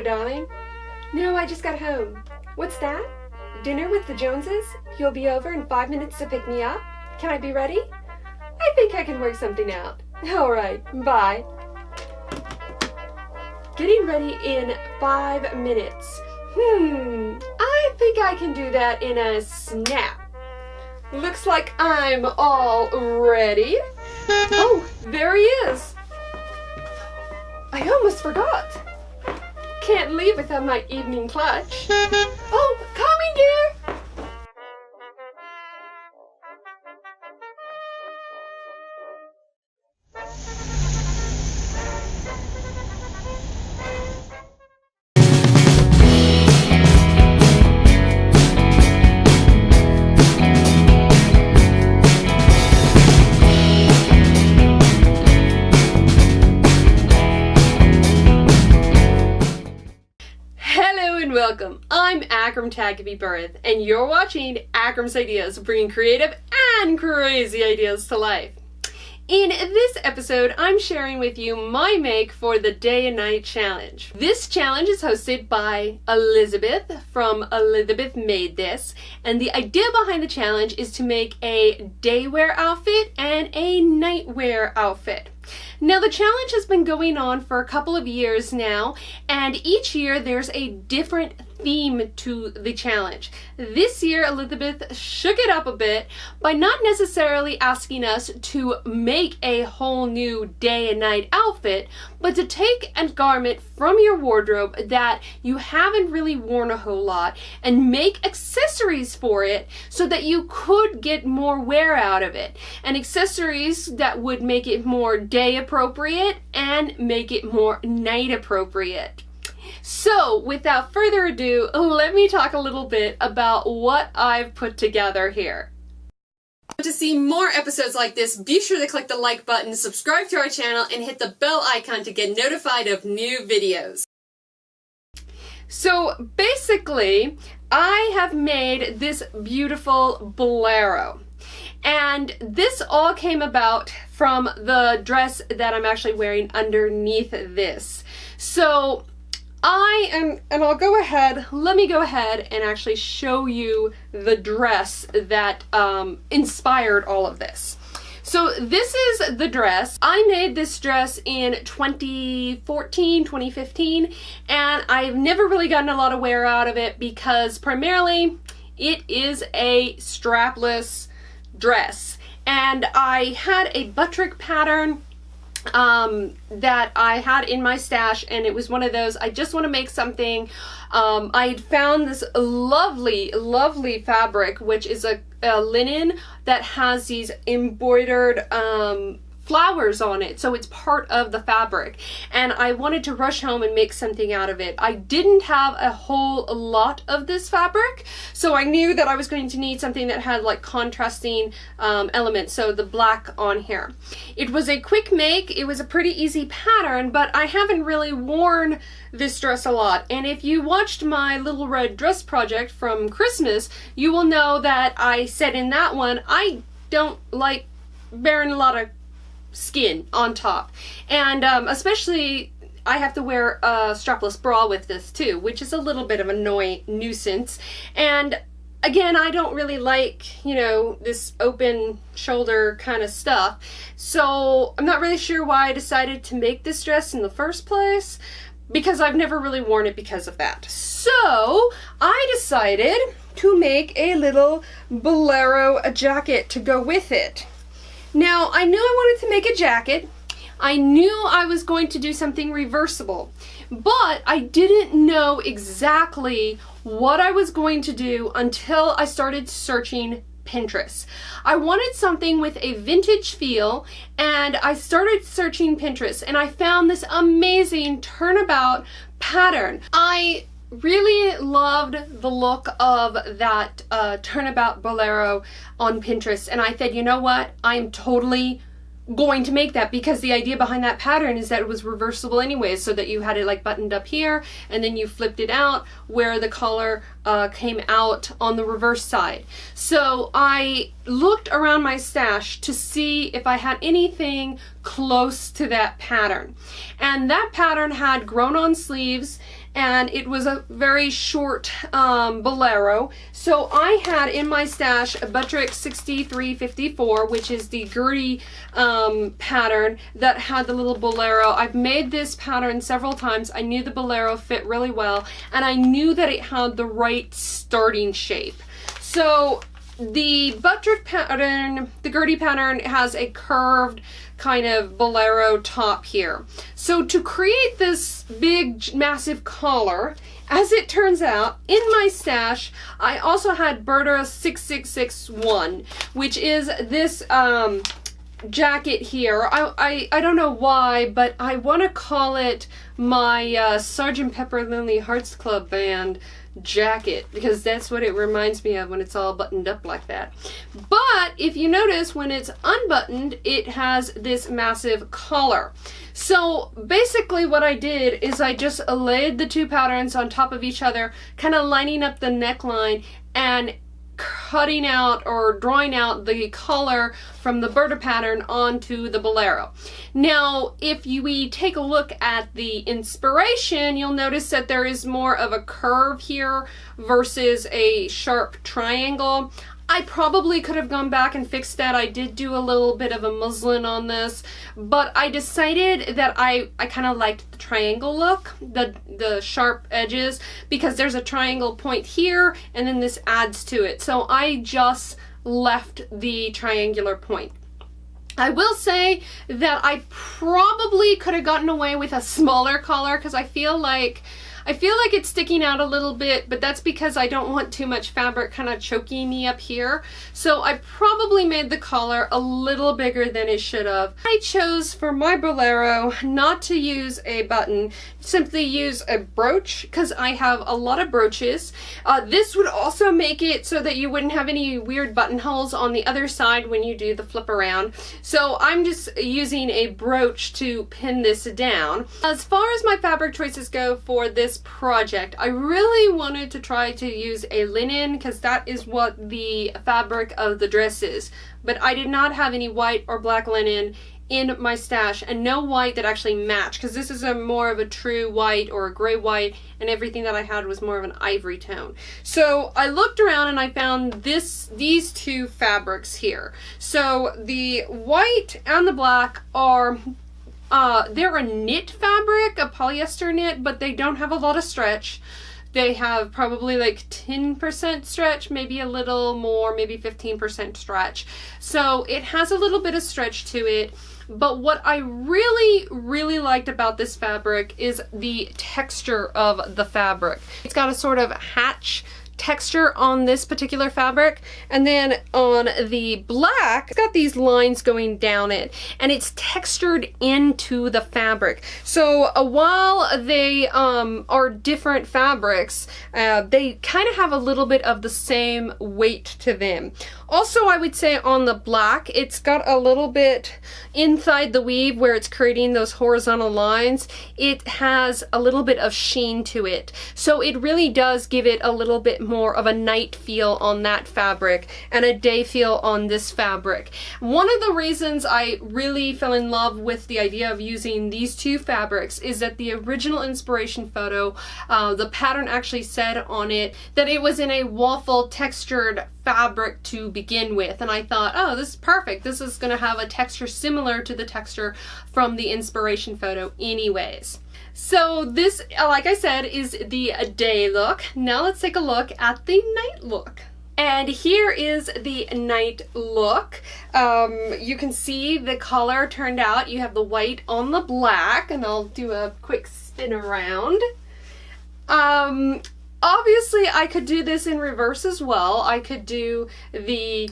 Hello, darling. No, I just got home. What's that? Dinner with the Joneses? You'll be over in 5 minutes to pick me up? Can I be ready? I think I can work something out. All right, bye. Getting ready in 5 minutes. I think I can do that in a snap. Looks like I'm all ready. Oh, there he is. I almost forgot. Can't leave without my evening clutch. Oh, coming, dear. Welcome, I'm Akram Birth, and you're watching Akram's Ideas, bringing creative and crazy ideas to life. In this episode, I'm sharing with you my make for the Day and Night Challenge. This challenge is hosted by Elizabeth from Elizabeth Made This, and the idea behind the challenge is to make a daywear outfit and a nightwear outfit. Now, the challenge has been going on for a couple of years now, and each year there's a different theme to the challenge. This year, Elizabeth shook it up a bit by not necessarily asking us to make a whole new day and night outfit, but to take a garment from your wardrobe that you haven't really worn a whole lot and make accessories for it so that you could get more wear out of it. And accessories that would make it more day appropriate and make it more night appropriate. So, without further ado, let me talk a little bit about what I've put together here. To see more episodes like this, be sure to click the like button, subscribe to our channel, and hit the bell icon to get notified of new videos. So, basically, I have made this beautiful bolero. And this all came about from the dress that I'm actually wearing underneath this. So, I'll go ahead, let me go ahead and actually show you the dress that inspired all of this. So this is the dress. I made this dress in 2014, 2015, and I've never really gotten a lot of wear out of it because primarily it is a strapless dress. And I had a buttrick pattern that I had in my stash, and it was one of those, I just want to make something. I had found this lovely fabric, which is a linen that has these embroidered flowers on it, so it's part of the fabric, and I wanted to rush home and make something out of it. I didn't have a whole lot of this fabric, so I knew that I was going to need something that had like contrasting elements, so the black on here. It was a quick make, it was a pretty easy pattern, but I haven't really worn this dress a lot, and if you watched my little red dress project from Christmas, you will know that I said in that one I don't like wearing a lot of skin on top, and especially I have to wear a strapless bra with this too, which is a little bit of a nuisance. And again, I don't really like, you know, this open shoulder kind of stuff, so I'm not really sure why I decided to make this dress in the first place, because I've never really worn it because of that. So I decided to make a little bolero jacket to go with it. Now, I knew I wanted to make a jacket. I knew I was going to do something reversible, but I didn't know exactly what I was going to do until I started searching Pinterest. I wanted something with a vintage feel, and I started searching Pinterest, and I found this amazing turnabout pattern. I really loved the look of that turnabout bolero on Pinterest, and I said, you know what, I'm totally going to make that, because the idea behind that pattern is that it was reversible anyways, so that you had it like buttoned up here and then you flipped it out where the collar came out on the reverse side. So I looked around my stash to see if I had anything close to that pattern, and that pattern had grown on sleeves and it was a very short bolero. So I had in my stash a Buttrick 6354, which is the Gertie pattern that had the little bolero. I've made this pattern several times. I knew the bolero fit really well, and I knew that it had the right starting shape. So the Buttrick pattern, the Gertie pattern, has a curved kind of bolero top here. So to create this big, massive collar, as it turns out, in my stash, I also had Berta 6661, which is this jacket here. I don't know why, but I want to call it my Sgt. Pepper Lonely Hearts Club Band jacket, because that's what it reminds me of when it's all buttoned up like that. But if you notice, when it's unbuttoned, it has this massive collar. So basically what I did is I just laid the two patterns on top of each other, kind of lining up the neckline and cutting out or drawing out the collar from the Berta pattern onto the bolero. Now, if we take a look at the inspiration, you'll notice that there is more of a curve here versus a sharp triangle. I probably could have gone back and fixed that. I did do a little bit of a muslin on this, but I decided that I kind of liked the triangle look, the sharp edges, because there's a triangle point here, and then this adds to it. So I just left the triangular point. I will say that I probably could have gotten away with a smaller collar, because I feel like it's sticking out a little bit, but that's because I don't want too much fabric kind of choking me up here. So I probably made the collar a little bigger than it should have. I chose for my bolero not to use a button, simply use a brooch, because I have a lot of brooches. This would also make it so that you wouldn't have any weird buttonholes on the other side when you do the flip around. So I'm just using a brooch to pin this down. As far as my fabric choices go for this project, I really wanted to try to use a linen, because that is what the fabric of the dress is. But I did not have any white or black linen in my stash, and no white that actually matched, because this is more of a true white or a gray white, and everything that I had was more of an ivory tone. So I looked around and I found these two fabrics here. So the white and the black are they're a knit fabric, a polyester knit, but they don't have a lot of stretch. They have probably like 10% stretch, maybe a little more, maybe 15% stretch. So it has a little bit of stretch to it. But what I really, really liked about this fabric is the texture of the fabric. It's got a sort of hatch texture on this particular fabric, and then on the black, it's got these lines going down it, and it's textured into the fabric. So while they are different fabrics, they kind of have a little bit of the same weight to them. Also, I would say on the black, it's got a little bit inside the weave where it's creating those horizontal lines. It has a little bit of sheen to it. So it really does give it a little bit more of a night feel on that fabric and a day feel on this fabric. One of the reasons I really fell in love with the idea of using these two fabrics is that the original inspiration photo, the pattern actually said on it that it was in a waffle textured fabric to begin with, and I thought, oh, this is perfect. This is going to have a texture similar to the texture from the inspiration photo anyways. So this, like I said, is the day look. Now let's take a look at the night look. And here is the night look. You can see the color turned out. You have the white on the black, and I'll do a quick spin around. Obviously, I could do this in reverse as well. I could do the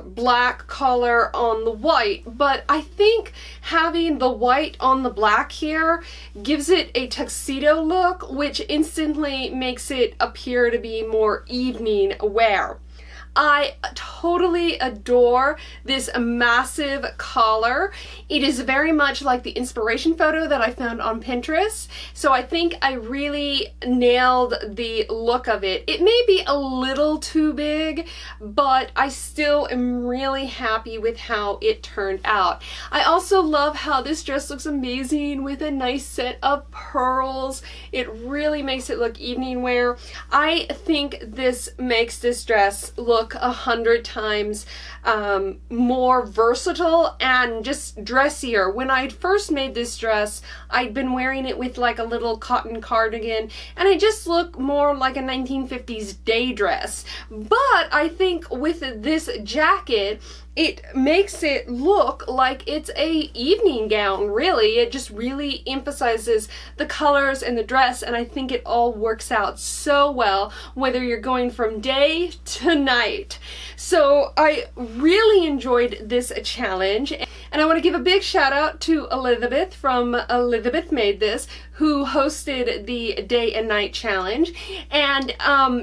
black collar on the white, but I think having the white on the black here gives it a tuxedo look, which instantly makes it appear to be more evening wear. I totally adore this massive collar. It is very much like the inspiration photo that I found on Pinterest, so I think I really nailed the look of it. It may be a little too big, but I still am really happy with how it turned out. I also love how this dress looks amazing with a nice set of pearls. It really makes it look evening wear. I think this makes this dress look 100 times more versatile and just dressier. When I first made this dress, I'd been wearing it with like a little cotton cardigan, and it just looked more like a 1950s day dress. But I think with this jacket, it makes it look like it's a evening gown, really. It just really emphasizes the colors and the dress, and I think it all works out so well, whether you're going from day to night. So I really enjoyed this challenge, and I want to give a big shout out to Elizabeth from Elizabeth Made This, who hosted the Day and Night Challenge. And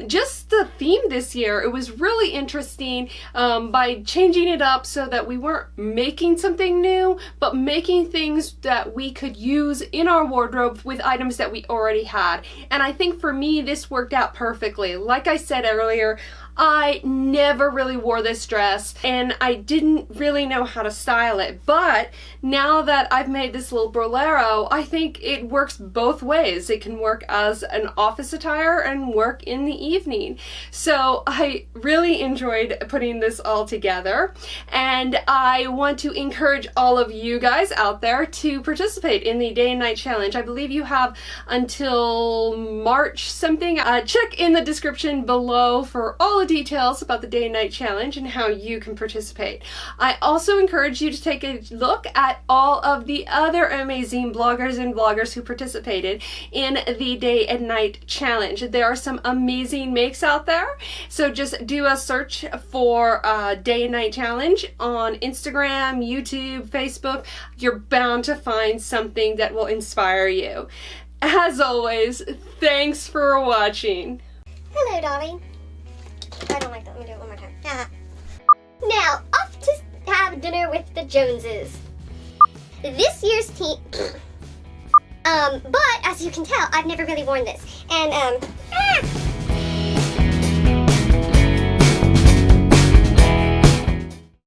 just the theme this year, it was really interesting by changing it up so that we weren't making something new, but making things that we could use in our wardrobe with items that we already had. And I think for me, this worked out perfectly. Like I said earlier, I never really wore this dress and I didn't really know how to style it, but now that I've made this little bolero, I think it works both ways. It can work as an office attire and work in the evening. So I really enjoyed putting this all together, and I want to encourage all of you guys out there to participate in the Day and Night Challenge. I believe you have until March something. Check in the description below for all the details about the Day and Night Challenge and how you can participate. I also encourage you to take a look at all of the other amazing bloggers and vloggers who participated in the Day and Night Challenge. There are some amazing makes out there, so just do a search for Day and Night Challenge on Instagram, YouTube, Facebook. You're bound to find something that will inspire you. As always, thanks for watching. Hello, darling. I don't like that. Let me do it one more time. Now, off to have dinner with the Joneses. This year's team... but, as you can tell, I've never really worn this. And,